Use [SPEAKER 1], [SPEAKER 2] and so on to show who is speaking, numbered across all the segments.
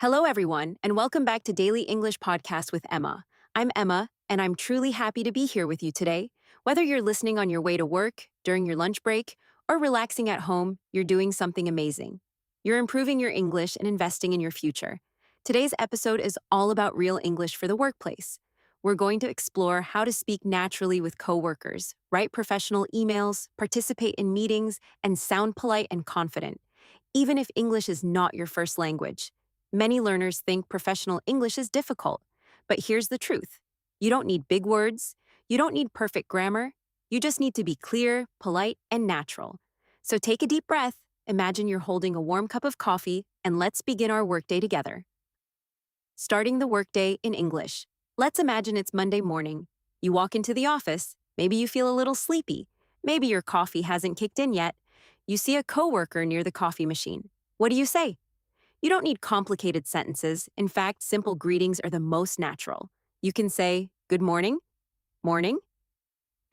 [SPEAKER 1] Hello, everyone, and welcome back to Daily English Podcast with Emma. I'm Emma, and I'm truly happy to be here with you today. Whether you're listening on your way to work, during your lunch break, or relaxing at home, you're doing something amazing. You're improving your English and investing in your future. Today's episode is all about real English for the workplace. We're going to explore how to speak naturally with coworkers, write professional emails, participate in meetings, and sound polite and confident, even if English is not your first language. Many learners think professional English is difficult, but here's the truth. You don't need big words, you don't need perfect grammar, you just need to be clear, polite, and natural. So take a deep breath, imagine you're holding a warm cup of coffee, and let's begin our workday together. Starting the workday in English. Let's imagine it's Monday morning. You walk into the office, maybe you feel a little sleepy, maybe your coffee hasn't kicked in yet. You see a coworker near the coffee machine. What do you say? You don't need complicated sentences. In fact, simple greetings are the most natural. You can say, "Good morning," "Morning,"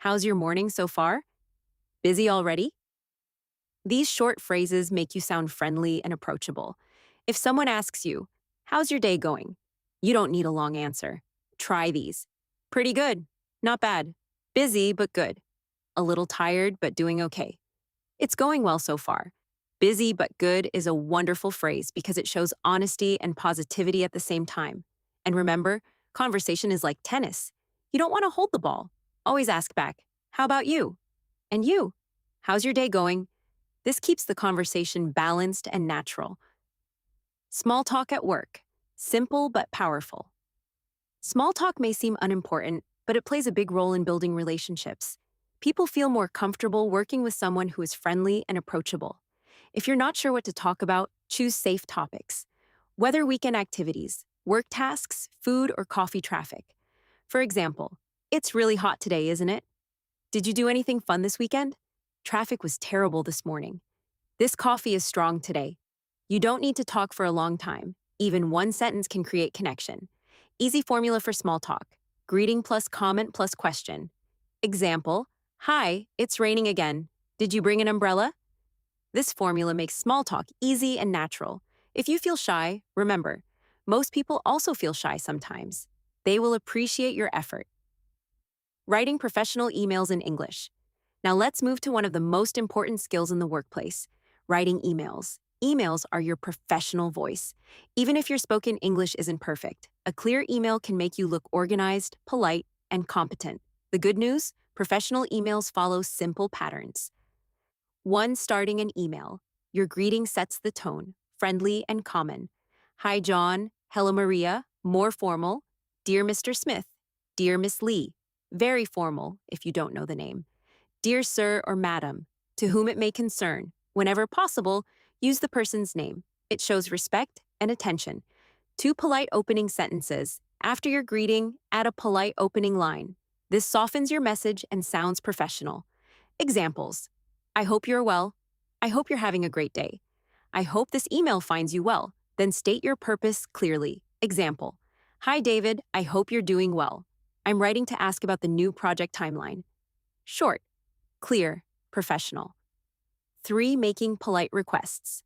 [SPEAKER 1] "How's your morning so far?" "Busy already?" These short phrases make you sound friendly and approachable. If someone asks you, "How's your day going?" you don't need a long answer. Try these. "Pretty good," "Not bad," "Busy but good," "A little tired but doing okay." "It's going well so far." Busy but good is a wonderful phrase because it shows honesty and positivity at the same time. And remember, conversation is like tennis. You don't want to hold the ball. Always ask back, "How about you?" And you? "How's your day going?" This keeps the conversation balanced and natural. Small talk at work. Simple but powerful. Small talk may seem unimportant, but it plays a big role in building relationships. People feel more comfortable working with someone who is friendly and approachable. If you're not sure what to talk about, choose safe topics. Whether weekend activities, work tasks, food, or coffee traffic. For example, "It's really hot today, isn't it?" "Did you do anything fun this weekend?" "Traffic was terrible this morning." "This coffee is strong today." You don't need to talk for a long time. Even one sentence can create connection. Easy formula for small talk. Greeting plus comment plus question. Example, "Hi, it's raining again. Did you bring an umbrella?" This formula makes small talk easy and natural. If you feel shy, remember, most people also feel shy sometimes. They will appreciate your effort. Writing professional emails in English. Now let's move to one of the most important skills in the workplace, writing emails. Emails are your professional voice. Even if your spoken English isn't perfect, a clear email can make you look organized, polite, and competent. The good news? Professional emails follow simple patterns. 1. Starting an email. Your greeting sets the tone, friendly and common. "Hi, John." "Hello, Maria." More formal. "Dear Mr. Smith." "Dear Miss Lee." Very formal, if you don't know the name. "Dear Sir" or "Madam." To whom it may concern. Whenever possible, use the person's name. It shows respect and attention. 2. Polite opening sentences. After your greeting, add a polite opening line. This softens your message and sounds professional. Examples. "I hope you're well." "I hope you're having a great day." "I hope this email finds you well." Then state your purpose clearly. Example. "Hi, David. I hope you're doing well. I'm writing to ask about the new project timeline." Short, clear, professional. 3. Making polite requests.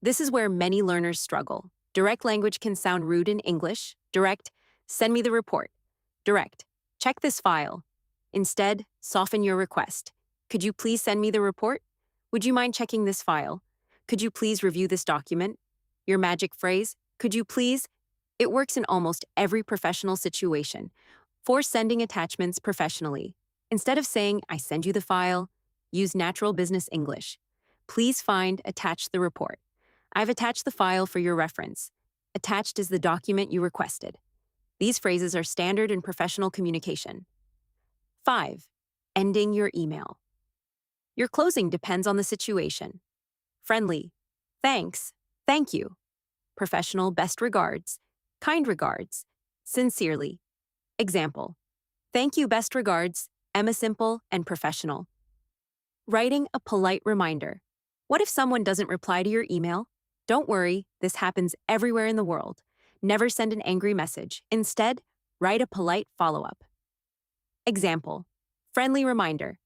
[SPEAKER 1] This is where many learners struggle. Direct language can sound rude in English. Direct, "Send me the report." Direct, "Check this file." Instead, soften your request. "Could you please send me the report?" "Would you mind checking this file?" "Could you please review this document?" Your magic phrase, "Could you please?" It works in almost every professional situation. 4. Sending attachments professionally. Instead of saying, "I send you the file," use natural business English. "Please find, attach the report." "I've attached the file for your reference." Attached is the document you requested. These phrases are standard in professional communication. 5. Ending your email. Your closing depends on the situation. Friendly, "Thanks," "Thank you." Professional, "Best regards," "Kind regards," "Sincerely." Example, "Thank you, best regards," Emma. Simple and professional. Writing a polite reminder. What if someone doesn't reply to your email? Don't worry, this happens everywhere in the world. Never send an angry message. Instead, write a polite follow-up. Example, friendly reminder.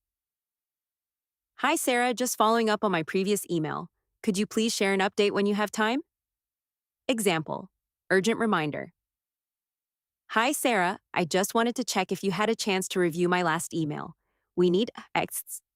[SPEAKER 1] "Hi, Sarah, just following up on my previous email. Could you please share an update when you have time?" Example, Urgent reminder. Hi, Sarah. I just wanted to check if you had a chance to review my last email. We need X.